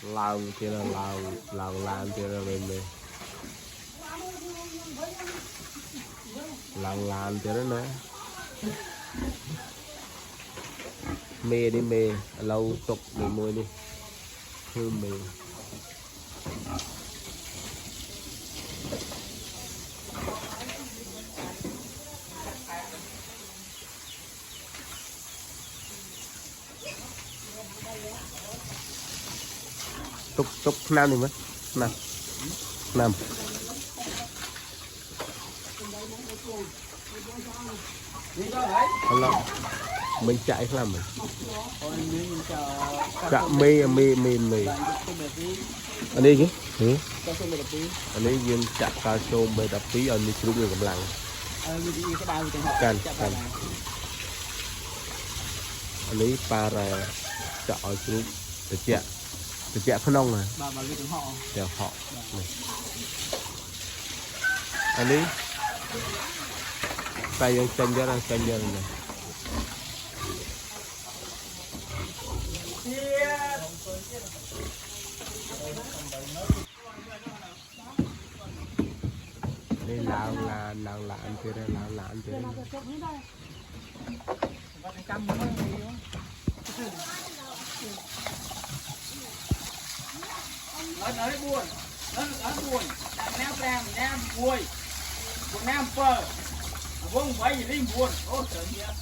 lao thì là lao lao lan thì là bên này lao lan thì đó nè mê đi mê lâu tục để môi đi thư mê tục tục nam đi mất nam nam hello mình chạy làm mình chạ mê mê mê mê anh đi chứ anh ấy viên chạ cao sô mê đập tí anh đi chụp người cầm lăng can can anh ấy para chợ chụp từ chạ phân ông này chợ họ này anh ấy tay yang chân ra này đây lao là anh kia đây lao là anh kia đây nói buồn nói buồn nam nam nam vui nam phơ vâng phải gì đi buồn ôi trời ơi